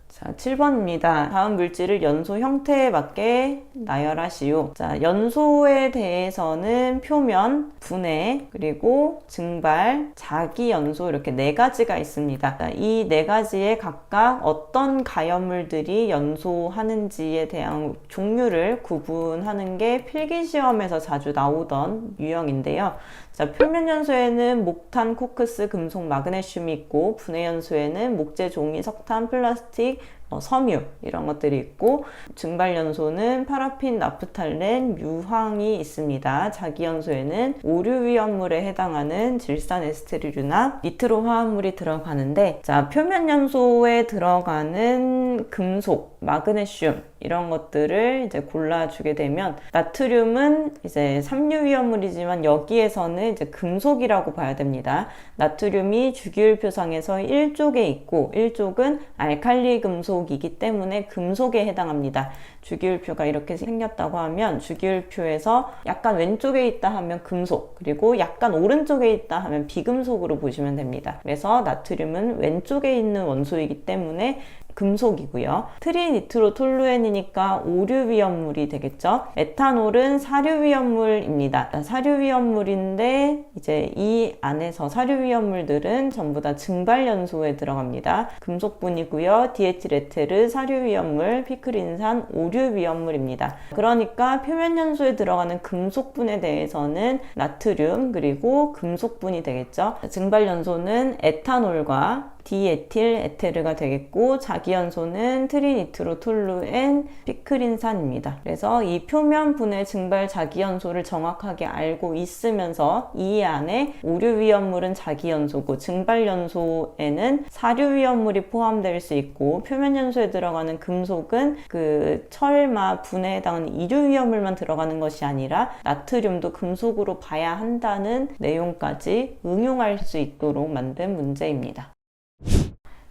자, 7번입니다. 다음 물질을 연소 형태에 맞게 나열하시오. 자, 연소에 대해서는 표면, 분해, 그리고 증발, 자기연소 이렇게 네 가지가 있습니다. 이 네 가지에 각각 어떤 가염물들이 연소하는지에 대한 종류를 구분하는 게 필기시험에서 자주 나오던 유형인데요. 자, 표면 연소에는 목탄, 코크스, 금속, 마그네슘이 있고, 분해 연소에는 목재, 종이, 석탄, 플라스틱, 섬유 이런 것들이 있고, 증발 연소는 파라핀, 나프탈렌, 유황이 있습니다. 자기 연소에는 오류 위험물에 해당하는 질산 에스테르류나 니트로 화합물이 들어가는데, 자, 표면 연소에 들어가는 금속, 마그네슘 이런 것들을 이제 골라주게 되면, 나트륨은 이제 삼류 위험물이지만 여기에서는 이제 금속이라고 봐야 됩니다. 나트륨이 주기율표상에서 1쪽에 있고 1쪽은 알칼리 금속이기 때문에 금속에 해당합니다. 주기율표가 이렇게 생겼다고 하면 주기율표에서 약간 왼쪽에 있다 하면 금속, 그리고 약간 오른쪽에 있다 하면 비금속으로 보시면 됩니다. 그래서 나트륨은 왼쪽에 있는 원소이기 때문에 금속이고요. 트리니트로톨루엔이니까 오류 위험물이 되겠죠. 에탄올은 사류 위험물입니다. 사류 위험물인데 이제 이 안에서 사류 위험물들은 전부 다 증발 연소에 들어갑니다. 금속분이고요. 디에틸에테르 사류 위험물, 피크린산 오류 위험물입니다. 그러니까 표면 연소에 들어가는 금속분에 대해서는 나트륨 그리고 금속분이 되겠죠. 증발 연소는 에탄올과 디에틸 에테르가 되겠고, 자기연소는 트리니트로톨루엔 피크린산입니다. 그래서 이 표면 분해 증발 자기연소를 정확하게 알고 있으면서 이 안에 오류 위험물은 자기연소고, 증발 연소에는 사류 위험물이 포함될 수 있고, 표면 연소에 들어가는 금속은 그 철마 분해에 해당하는 이류 위험물만 들어가는 것이 아니라 나트륨도 금속으로 봐야 한다는 내용까지 응용할 수 있도록 만든 문제입니다.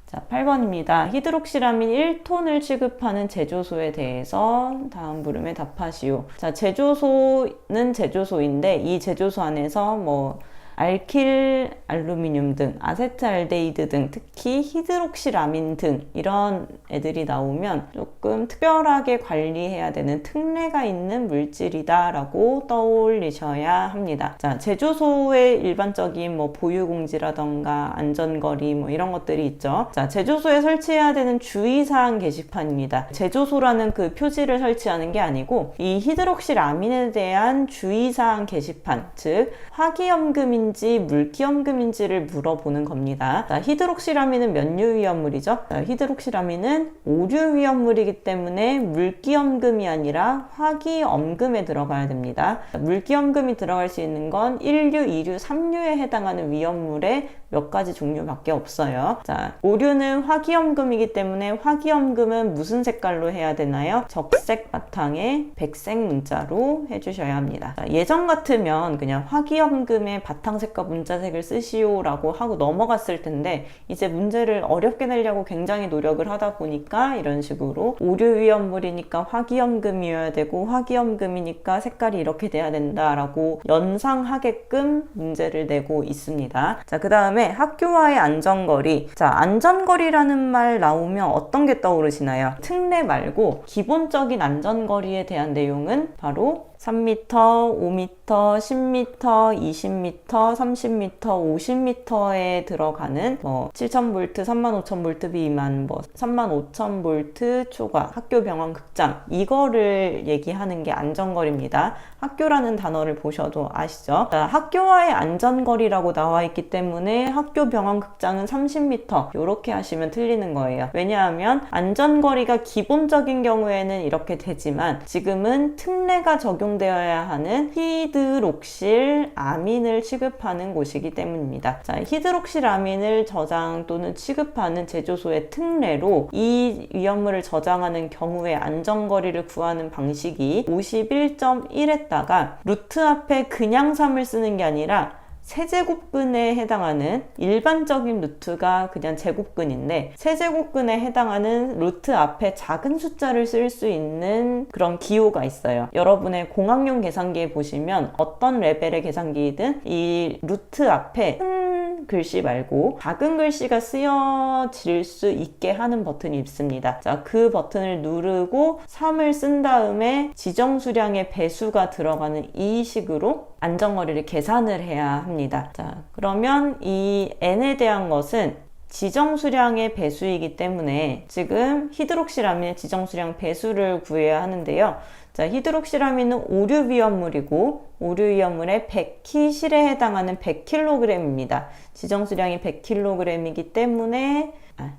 자, 8번입니다. 히드록시라민 1톤을 취급하는 제조소에 대해서 다음 물음에 답하시오. 자, 제조소는 제조소인데 이 제조소 안에서 알킬 알루미늄 등, 아세트알데히드 등, 특히 히드록시라민 등 이런 애들이 나오면 조금 특별하게 관리해야 되는 특례가 있는 물질이다 라고 떠올리셔야 합니다. 자, 제조소의 일반적인 보유공지라던가 안전거리 이런 것들이 있죠. 자, 제조소에 설치해야 되는 주의사항 게시판입니다. 제조소라는 그 표지를 설치하는 게 아니고 이 히드록시라민에 대한 주의사항 게시판, 즉 화기염금인 물기염금인지를 물어보는 겁니다. 자, 히드록시라민은 몇류 위험물이죠? 자, 히드록시라민은 오류 위험물이기 때문에 물기염금이 아니라 화기염금에 들어가야 됩니다. 자, 물기염금이 들어갈 수 있는 건 1류, 2류, 3류에 해당하는 위험물의 몇 가지 종류밖에 없어요. 자, 오류는 화기염금이기 때문에 화기염금은 무슨 색깔로 해야 되나요? 적색 바탕에 백색 문자로 해주셔야 합니다. 자, 예전 같으면 그냥 화기염금의 바탕색과 문자색을 쓰시오 라고 하고 넘어갔을 텐데, 이제 문제를 어렵게 내려고 굉장히 노력을 하다 보니까 이런 식으로 오류 위험물이니까 화기염금이어야 되고 화기염금이니까 색깔이 이렇게 돼야 된다라고 연상하게끔 문제를 내고 있습니다. 자, 그 다음에 학교와의 안전거리. 자, 안전거리라는 말 나오면 어떤 게 떠오르시나요? 특례 말고 기본적인 안전거리에 대한 내용은 바로 3m, 5m, 10m, 20m, 30m, 50m에 들어가는 7000V, 35,000V 미만, 35,000V 초과, 학교, 병원, 극장, 이거를 얘기하는 게 안전거리입니다. 학교라는 단어를 보셔도 아시죠? 자, 학교와의 안전거리라고 나와 있기 때문에 학교, 병원, 극장은 30m 이렇게 하시면 틀리는 거예요. 왜냐하면 안전거리가 기본적인 경우에는 이렇게 되지만 지금은 특례가 적용되어야 하는 히드록실 아민을 취급하는 곳이기 때문입니다. 자, 히드록실 아민을 저장 또는 취급하는 제조소의 특례로 이 위험물을 저장하는 경우에 안전거리를 구하는 방식이 51.1에다가 루트 앞에 그냥 3을 쓰는 게 아니라 세제곱근에 해당하는 일반적인 루트가 그냥 제곱근인데 세제곱근에 해당하는 루트 앞에 작은 숫자를 쓸 수 있는 그런 기호가 있어요. 여러분의 공학용 계산기에 보시면 어떤 레벨의 계산기이든 이 루트 앞에 큰 글씨 말고 작은 글씨가 쓰여질 수 있게 하는 버튼이 있습니다. 자, 그 버튼을 누르고 3을 쓴 다음에 지정수량의 배수가 들어가는 이 식으로 안전거리를 계산을 해야 합니다. 자, 그러면 이 n에 대한 것은 지정수량의 배수이기 때문에 지금 히드록시라민의 지정수량 배수를 구해야 하는데요. 자, 히드록시라민은 오류위험물이고 오류위험물의 100키실에 해당하는 100kg입니다. 지정수량이 100kg이기 때문에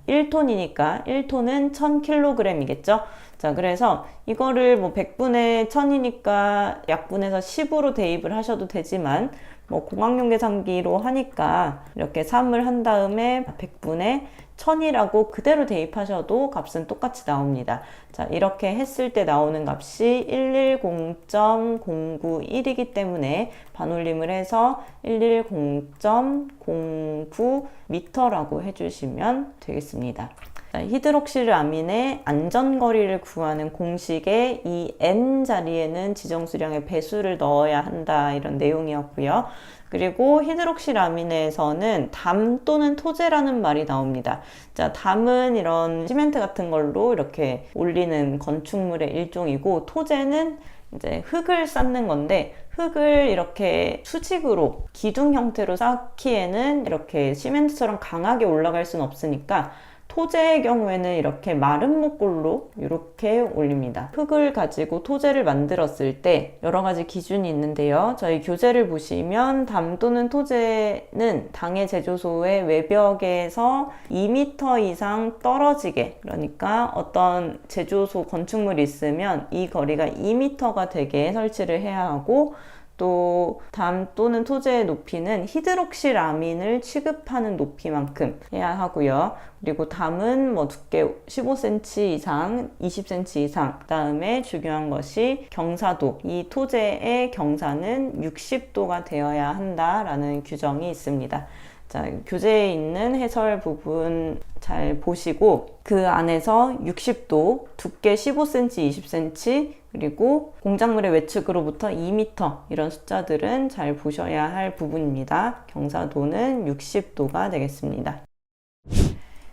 1톤이니까 1톤은 1000kg이겠죠. 자, 그래서 이거를 뭐 100분의 1000이니까 약분해서 10으로 대입을 하셔도 되지만 뭐 공학용 계산기로 하니까 이렇게 3을 한 다음에 100분의 1000이라고 그대로 대입하셔도 값은 똑같이 나옵니다. 자, 이렇게 했을 때 나오는 값이 110.091이기 때문에 반올림을 해서 110.09m라고 해주시면 되겠습니다. 자, 히드록실아민의 안전거리를 구하는 공식에 이 n 자리에는 지정수량의 배수를 넣어야 한다, 이런 내용이었고요. 그리고 히드록실아민에서는 담 또는 토제라는 말이 나옵니다. 자, 담은 이런 시멘트 같은 걸로 이렇게 올리는 건축물의 일종이고, 토제는 이제 흙을 쌓는 건데, 흙을 이렇게 수직으로 기둥 형태로 쌓기에는 이렇게 시멘트처럼 강하게 올라갈 수는 없으니까 토제의 경우에는 이렇게 마른 목골로 이렇게 올립니다. 흙을 가지고 토제를 만들었을 때 여러 가지 기준이 있는데요. 저희 교재를 보시면 담 또는 토제는 당해 제조소의 외벽에서 2m 이상 떨어지게, 그러니까 어떤 제조소 건축물이 있으면 이 거리가 2m가 되게 설치를 해야 하고, 또 담 또는 토제의 높이는 히드록실아민을 취급하는 높이만큼 해야 하고요. 그리고 담은 뭐 두께 15cm 이상, 20cm 이상, 그 다음에 중요한 것이 경사도, 이 토제의 경사는 60도가 되어야 한다라는 규정이 있습니다. 자, 교재에 있는 해설 부분 잘 보시고 그 안에서 60도, 두께 15cm, 20cm, 그리고 공작물의 외측으로부터 2m, 이런 숫자들은 잘 보셔야 할 부분입니다. 경사도는 60도가 되겠습니다.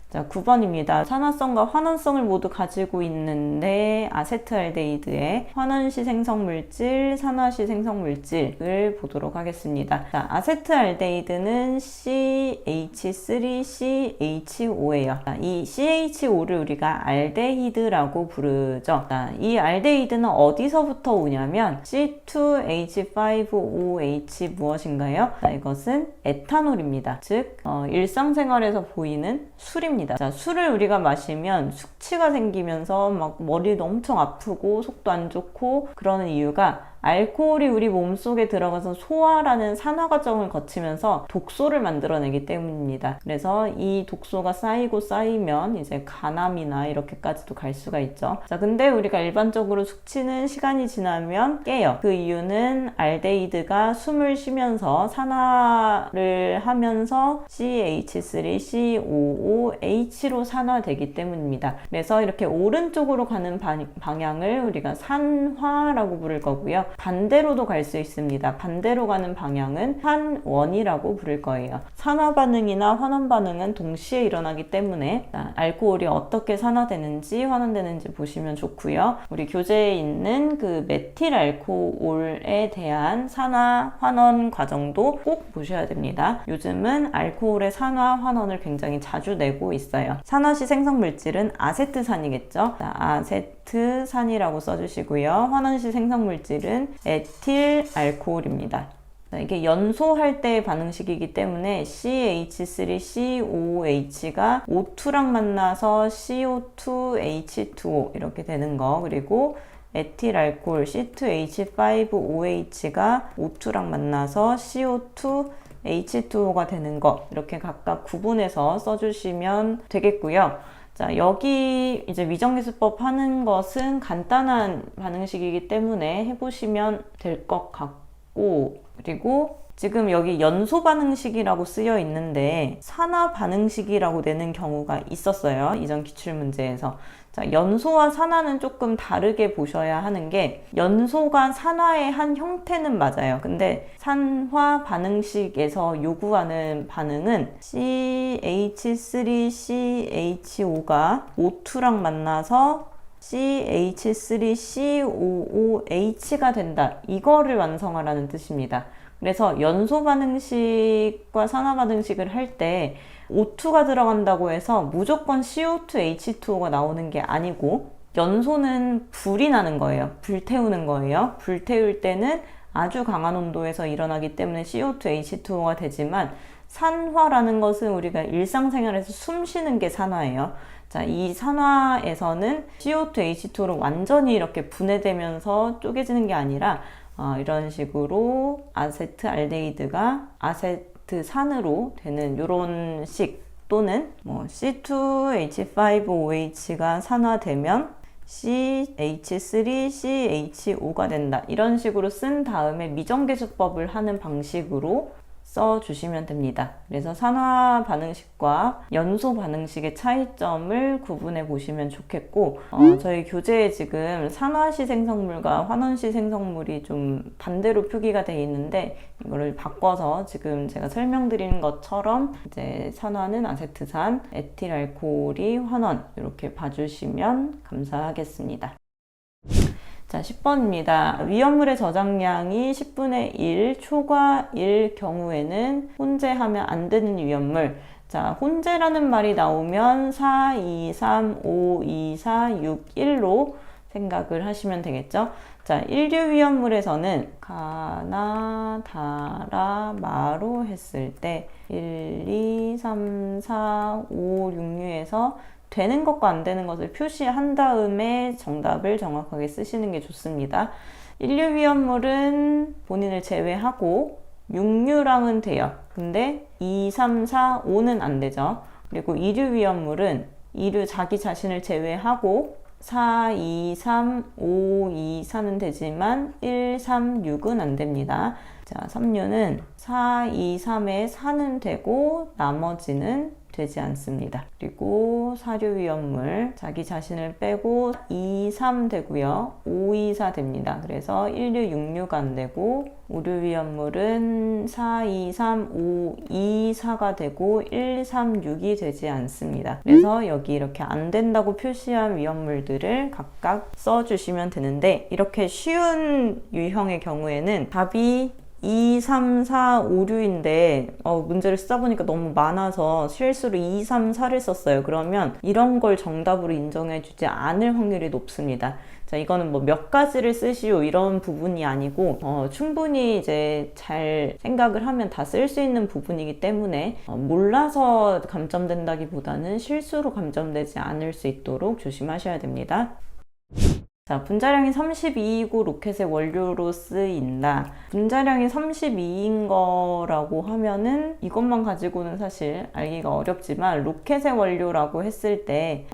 자, 9번입니다. 산화성과 환원성을 모두 가지고 있는데 아세트알데히드의 환원시 생성물질, 산화시 생성물질을 보도록 하겠습니다. 자, 아세트알데히드는 CH3CHO예요. 자, 이 CHO를 우리가 알데히드라고 부르죠. 자, 이 알데히드는 어디서부터 오냐면 C2H5OH 무엇인가요? 자, 이것은 에탄올입니다. 즉 일상생활에서 보이는 술입니다. 자, 술을 우리가 마시면 숙취가 생기면서 막 머리도 엄청 아프고 속도 안 좋고 그러는 이유가 알코올이 우리 몸속에 들어가서 소화라는 산화 과정을 거치면서 독소를 만들어내기 때문입니다. 그래서 이 독소가 쌓이고 쌓이면 이제 간암이나 이렇게까지도 갈 수가 있죠. 자, 근데 우리가 일반적으로 숙취는 시간이 지나면 깨요. 그 이유는 알데히드가 숨을 쉬면서 산화를 하면서 CH3COOH로 산화되기 때문입니다. 그래서 이렇게 오른쪽으로 가는 방향을 우리가 산화라고 부를 거고요. 반대로도 갈 수 있습니다. 반대로 가는 방향은 환원이라고 부를 거예요. 산화 반응이나 환원 반응은 동시에 일어나기 때문에 알코올이 어떻게 산화되는지 환원되는지 보시면 좋고요. 우리 교재에 있는 그 메틸 알코올에 대한 산화 환원 과정도 꼭 보셔야 됩니다. 요즘은 알코올의 산화 환원을 굉장히 자주 내고 있어요. 산화시 생성물질은 아세트산이겠죠. 아세트산이라고 써주시고요. 환원시 생성물질은 에틸 알코올입니다. 이게 연소할 때의 반응식이기 때문에 CH3COOH가 O2랑 만나서 CO2H2O 이렇게 되는 거, 그리고 에틸 알코올 C2H5OH가 O2랑 만나서 CO2H2O가 되는 거, 이렇게 각각 구분해서 써주시면 되겠고요. 자, 여기 이제 위정기술법 하는 것은 간단한 반응식이기 때문에 해보시면 될 것 같고, 그리고 지금 여기 연소 반응식이라고 쓰여 있는데 산화 반응식이라고 내는 경우가 있었어요. 이전 기출문제에서. 자, 연소와 산화는 조금 다르게 보셔야 하는 게 연소가 산화의 한 형태는 맞아요. 근데 산화 반응식에서 요구하는 반응은 CH3CHO가 O2랑 만나서 CH3COOH가 된다. 이거를 완성하라는 뜻입니다. 그래서 연소 반응식과 산화 반응식을 할 때 O2가 들어간다고 해서 무조건 CO2H2O가 나오는 게 아니고 연소는 불이 나는 거예요. 불태우는 거예요. 불태울 때는 아주 강한 온도에서 일어나기 때문에 CO2H2O가 되지만 산화라는 것은 우리가 일상생활에서 숨 쉬는 게 산화예요. 자, 이 산화에서는 CO2H2O로 완전히 이렇게 분해되면서 쪼개지는 게 아니라 이런 식으로 아세트알데히드가 아세트산으로 되는 이런 식 또는 뭐 C2H5OH가 산화되면 CH3CHO가 된다. 이런 식으로 쓴 다음에 미정계수법을 하는 방식으로 써주시면 됩니다. 그래서 산화 반응식과 연소 반응식의 차이점을 구분해 보시면 좋겠고 저희 교재에 지금 산화시 생성물과 환원시 생성물이 좀 반대로 표기가 되어 있는데 이거를 바꿔서 지금 제가 설명드린 것처럼 이제 산화는 아세트산, 에틸알코올이 환원 이렇게 봐주시면 감사하겠습니다. 자, 10번입니다. 위험물의 저장량이 10분의 1, 초과일 경우에는 혼재하면 안 되는 위험물. 자, 혼재라는 말이 나오면 4, 2, 3, 5, 2, 4, 6, 1로 생각을 하시면 되겠죠. 자, 1류 위험물에서는 가나, 다라, 마로 했을 때 1, 2, 3, 4, 5, 6류에서 되는 것과 안 되는 것을 표시한 다음에 정답을 정확하게 쓰시는 게 좋습니다. 1류 위험물은 본인을 제외하고 6류랑은 돼요. 근데 2, 3, 4, 5는 안 되죠. 그리고 2류 위험물은 2류 자기 자신을 제외하고 4, 2, 3, 5, 2, 4는 되지만 1, 3, 6은 안 됩니다. 자, 3류는 4, 2, 3에 4는 되고 나머지는 되지 않습니다. 그리고 4류 위험물 자기 자신을 빼고 2, 3 되고요. 5, 2, 4 됩니다. 그래서 1류, 6류가 안 되고 5류 위험물은 4, 2, 3, 5, 2, 4가 되고 1, 3, 6이 되지 않습니다. 그래서 여기 이렇게 안 된다고 표시한 위험물들을 각각 써주시면 되는데 이렇게 쉬운 유형의 경우에는 답이 2, 3, 4, 5, 6인데 문제를 쓰다 보니까 너무 많아서 실수로 2, 3, 4를 썼어요. 그러면 이런 걸 정답으로 인정해 주지 않을 확률이 높습니다. 자, 이거는 뭐 몇 가지를 쓰시오 이런 부분이 아니고 충분히 이제 잘 생각을 하면 다 쓸 수 있는 부분이기 때문에 몰라서 감점된다기보다는 실수로 감점되지 않을 수 있도록 조심하셔야 됩니다. 자, 분자량이 32이고 로켓의 원료로 쓰인다. 분자량이 32인 거라고 하면은 이것만 가지고는 사실 알기가 어렵지만 로켓의 원료라고 했을 때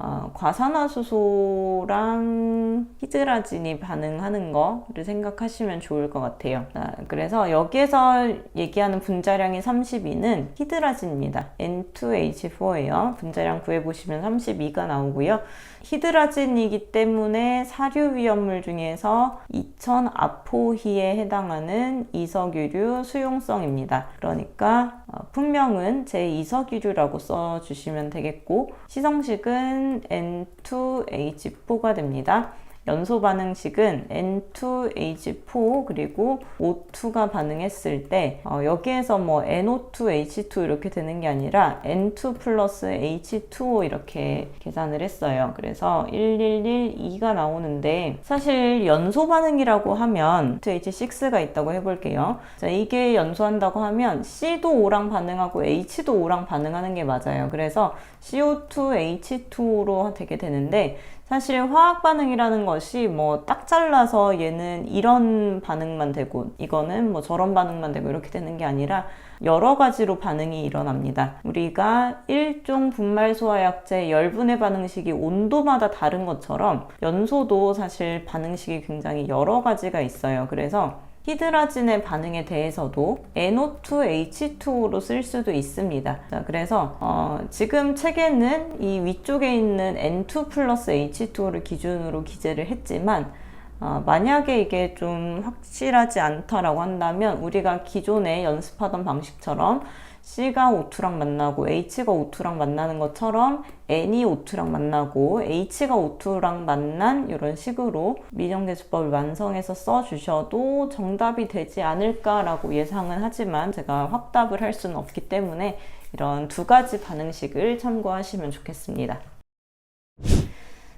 과산화수소랑 히드라진이 반응하는 거를 생각하시면 좋을 것 같아요. 자, 그래서 여기에서 얘기하는 분자량이 32는 히드라진입니다. N2H4예요. 분자량 구해보시면 32가 나오고요. 히드라진이기 때문에 사류 위험물 중에서 2000아포히에 해당하는 이석유류 수용성입니다. 그러니까 품명은 제2석유류라고 써주시면 되겠고 시성식은 N2H4가 됩니다. 연소 반응식은 N2H4 그리고 O2가 반응했을 때 여기에서 뭐 NO2H2 이렇게 되는 게 아니라 N2 플러스 H2O 이렇게 계산을 했어요. 그래서 1112가 나오는데 사실 연소 반응이라고 하면 H6가 있다고 해볼게요. 자, 이게 연소한다고 하면 C도 O랑 반응하고 H도 O랑 반응하는 게 맞아요. 그래서 CO2H2O로 되게 되는데 사실 화학 반응이라는 것이 뭐 딱 잘라서 얘는 이런 반응만 되고 이거는 뭐 저런 반응만 되고 이렇게 되는 게 아니라 여러 가지로 반응이 일어납니다. 우리가 일종 분말 소화약제 열분해 반응식이 온도마다 다른 것처럼 연소도 사실 반응식이 굉장히 여러 가지가 있어요. 그래서 히드라진의 반응에 대해서도 NO2H2O로 쓸 수도 있습니다. 자, 그래서 지금 책에는 이 위쪽에 있는 N2 플러스 H2O를 기준으로 기재를 했지만 만약에 이게 좀 확실하지 않다라고 한다면 우리가 기존에 연습하던 방식처럼 C가 O2랑 만나고 H가 O2랑 만나는 것처럼 N이 O2랑 만나고 H가 O2랑 만난 이런 식으로 미정계수법을 완성해서 써주셔도 정답이 되지 않을까라고 예상은 하지만 제가 확답을 할 수는 없기 때문에 이런 두 가지 반응식을 참고하시면 좋겠습니다.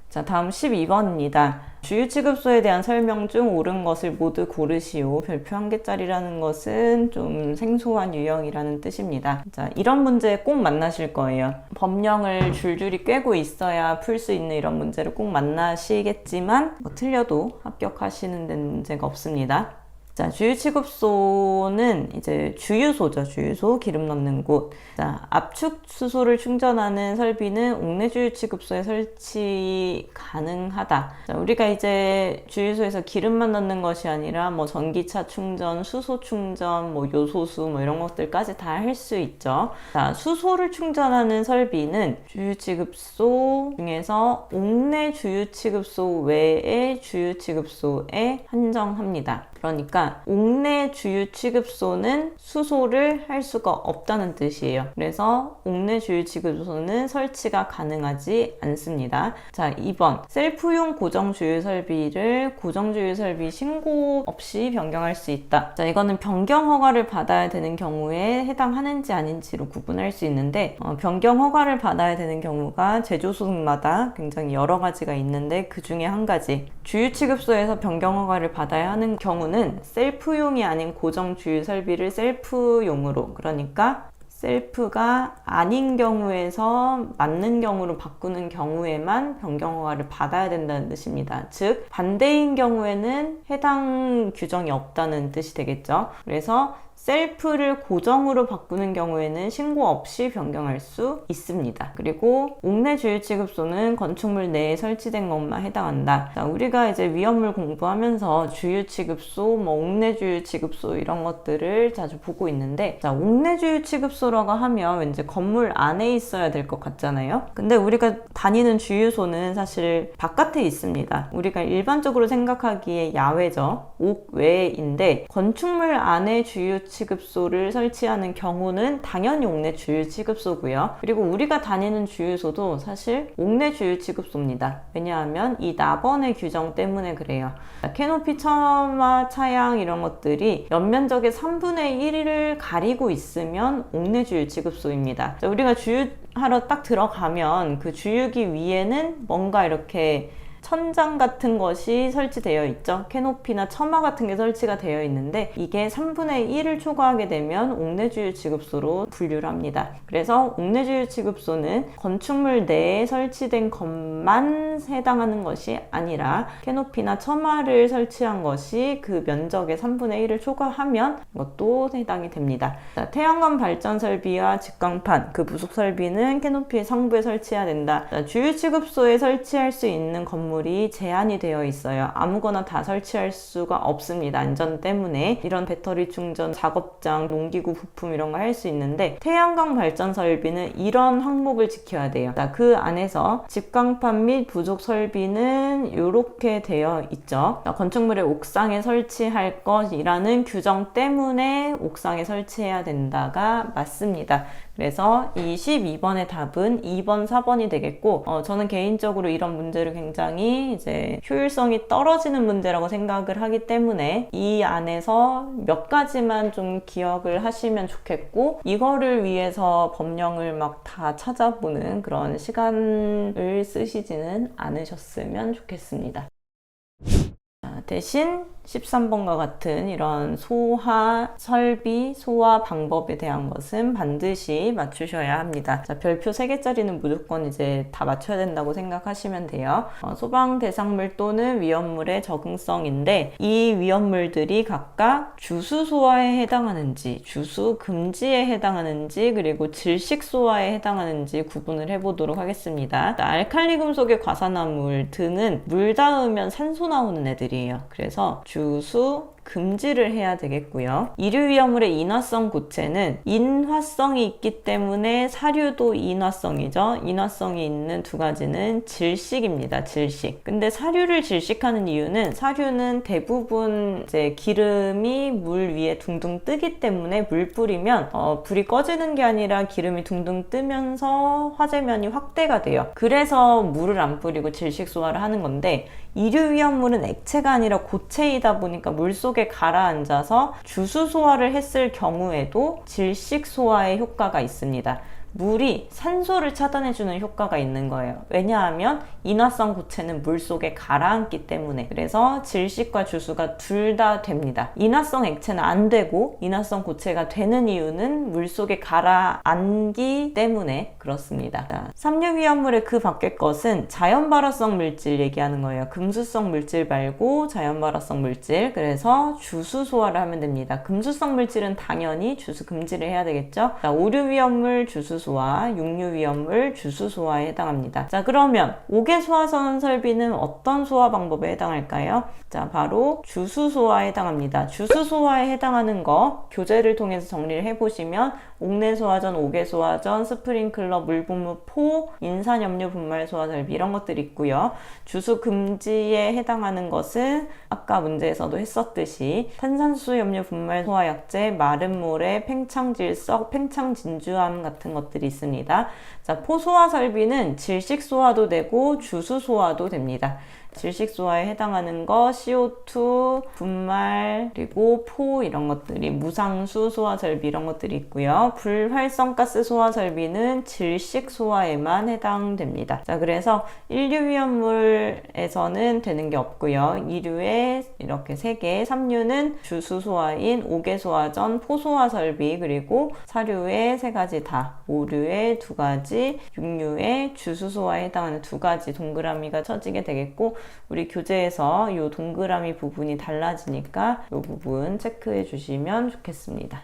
자, 다음 12번입니다. 주유 취급소에 대한 설명 중 옳은 것을 모두 고르시오. 별표 1개짜리라는 것은 좀 생소한 유형이라는 뜻입니다. 자, 이런 문제 꼭 만나실 거예요. 법령을 줄줄이 꿰고 있어야 풀 수 있는 이런 문제를 꼭 만나시겠지만 틀려도 합격하시는 데는 문제가 없습니다. 자, 주유취급소는 이제 주유소죠. 주유소, 기름 넣는 곳. 자, 압축 수소를 충전하는 설비는 옥내 주유취급소에 설치 가능하다. 자, 우리가 이제 주유소에서 기름만 넣는 것이 아니라 뭐 전기차 충전, 수소 충전, 뭐 요소수 뭐 이런 것들까지 다 할 수 있죠. 자, 수소를 충전하는 설비는 주유취급소 중에서 옥내 주유취급소 외의 주유취급소에 한정합니다. 그러니까 옥내 주유 취급소는 수소를 할 수가 없다는 뜻이에요. 그래서 옥내 주유 취급소는 설치가 가능하지 않습니다. 자, 2번 셀프용 고정 주유 설비를 고정 주유 설비 신고 없이 변경할 수 있다. 자, 이거는 변경 허가를 받아야 되는 경우에 해당하는지 아닌지로 구분할 수 있는데 변경 허가를 받아야 되는 경우가 제조소마다 굉장히 여러 가지가 있는데 그 중에 한 가지 주유 취급소에서 변경 허가를 받아야 하는 경우는 셀프용이 아닌 고정 주유 설비를 셀프용으로, 그러니까 셀프가 아닌 경우에서 맞는 경우로 바꾸는 경우에만 변경 허가를 받아야 된다는 뜻입니다. 즉 반대인 경우에는 해당 규정이 없다는 뜻이 되겠죠. 그래서 셀프를 고정으로 바꾸는 경우에는 신고 없이 변경할 수 있습니다. 그리고 옥내 주유 취급소는 건축물 내에 설치된 것만 해당한다. 자, 우리가 이제 위험물 공부하면서 주유 취급소, 뭐 옥내 주유 취급소 이런 것들을 자주 보고 있는데, 자, 옥내 주유 취급소라고 하면 왠지 건물 안에 있어야 될 것 같잖아요. 근데 우리가 다니는 주유소는 사실 바깥에 있습니다. 우리가 일반적으로 생각하기에 야외죠. 옥외인데 건축물 안에 주유 취급소를 설치하는 경우는 당연히 옥내 주유 취급소고요. 그리고 우리가 다니는 주유소도 사실 옥내 주유 취급소입니다. 왜냐하면 이 나번의 규정 때문에 그래요. 캐노피, 처마, 차양 이런 것들이 연면적의 3분의 1을 가리고 있으면 옥내 주유 취급소입니다. 우리가 주유하러 딱 들어가면 그 주유기 위에는 뭔가 이렇게 천장 같은 것이 설치되어 있죠. 캐노피나 처마 같은 게 설치가 되어 있는데 이게 3분의 1을 초과하게 되면 옥내주유 취급소로 분류를 합니다. 그래서 옥내주유 취급소는 건축물 내에 설치된 것만 해당하는 것이 아니라 캐노피나 처마를 설치한 것이 그 면적의 3분의 1을 초과하면 이것도 해당이 됩니다. 자, 태양광 발전 설비와 직광판, 그 부속 설비는 캐노피의 상부에 설치해야 된다. 자, 주유 취급소에 설치할 수 있는 건물이 제한이 되어 있어요. 아무거나 다 설치할 수가 없습니다. 안전 때문에. 이런 배터리 충전, 작업장, 농기구 부품 이런 거 할 수 있는데 태양광 발전 설비는 이런 항목을 지켜야 돼요. 자, 그 안에서 직광판 및 부속 설비는 이렇게 되어 있죠. 자, 건축물의 옥상에 설치할 것이라는 규정 때문에 옥상에 설치해야 된다가 맞습니다. 그래서 이 12번의 답은 2번, 4번이 되겠고 저는 개인적으로 이런 문제를 굉장히 이제 효율성이 떨어지는 문제라고 생각을 하기 때문에 이 안에서 몇 가지만 좀 기억을 하시면 좋겠고 이거를 위해서 법령을 막 다 찾아보는 그런 시간을 쓰시지는 않으셨으면 좋겠습니다. 대신 13번과 같은 이런 소화 설비, 소화 방법에 대한 것은 반드시 맞추셔야 합니다. 자, 별표 3개짜리는 무조건 이제 다 맞춰야 된다고 생각하시면 돼요. 소방 대상물 또는 위험물의 적응성인데 이 위험물들이 각각 주수 소화에 해당하는지, 주수 금지에 해당하는지, 그리고 질식 소화에 해당하는지 구분을 해보도록 하겠습니다. 자, 알칼리 금속의 과산화물 등은 물 닿으면 산소 나오는 애들이에요. 그래서 주수, 금지를 해야 되겠고요. 이류위험물의 인화성 고체는 인화성이 있기 때문에 사류도 인화성이죠. 인화성이 있는 두 가지는 질식입니다. 질식. 근데 사류를 질식하는 이유는 사류는 대부분 이제 기름이 물 위에 둥둥 뜨기 때문에 물 뿌리면 불이 꺼지는 게 아니라 기름이 둥둥 뜨면서 화재면이 확대가 돼요. 그래서 물을 안 뿌리고 질식 소화를 하는 건데, 이류위험물은 액체가 아니라 고체이다 보니까 물속에 가라앉아서 주수 소화를 했을 경우에도 질식 소화의 효과가 있습니다. 물이 산소를 차단해주는 효과가 있는 거예요. 왜냐하면 인화성 고체는 물속에 가라앉기 때문에. 그래서 질식과 주수가 둘 다 됩니다. 인화성 액체는 안 되고 인화성 고체가 되는 이유는 물속에 가라앉기 때문에 그렇습니다. 삼류위험물의 그 밖의 것은 자연발화성 물질 얘기하는 거예요. 금수성 물질 말고 자연발화성 물질. 그래서 주수 소화를 하면 됩니다. 금수성 물질은 당연히 주수 금지를 해야 되겠죠. 자, 오류위험물 주수 소화, 육류위험물 주수 소화에 해당합니다. 자, 그러면 옥외 소화선 설비는 어떤 소화 방법에 해당할까요? 자, 바로 주수 소화에 해당합니다. 주수 소화에 해당하는 거 교재를 통해서 정리를 해보시면 옥내 소화전, 옥외 소화전, 스프링클러, 물분무, 포, 인산염료 분말 소화 설비 이런 것들이 있고요. 주수 금지에 해당하는 것은 아까 문제에서도 했었듯이 탄산수 염료 분말 소화약제, 마른 모래, 팽창질석, 팽창진주암 같은 것들이 있습니다. 자, 포소화 설비는 질식 소화도 되고 주수 소화도 됩니다. 질식 소화에 해당하는 거 CO2, 분말, 그리고 포 이런 것들이 무상수 소화 설비 이런 것들이 있고요. 불활성가스 소화 설비는 질식 소화에만 해당됩니다. 자, 그래서 1류위험물에서는 되는 게 없고요. 2류에 이렇게 3개, 3류는 주수 소화인 옥외 소화전, 포소화 설비, 그리고 4류에 3가지 다, 5류에 2가지, 6류에 주수 소화에 해당하는 2가지 동그라미가 쳐지게 되겠고, 우리 교재에서 이 동그라미 부분이 달라지니까 이 부분 체크해 주시면 좋겠습니다.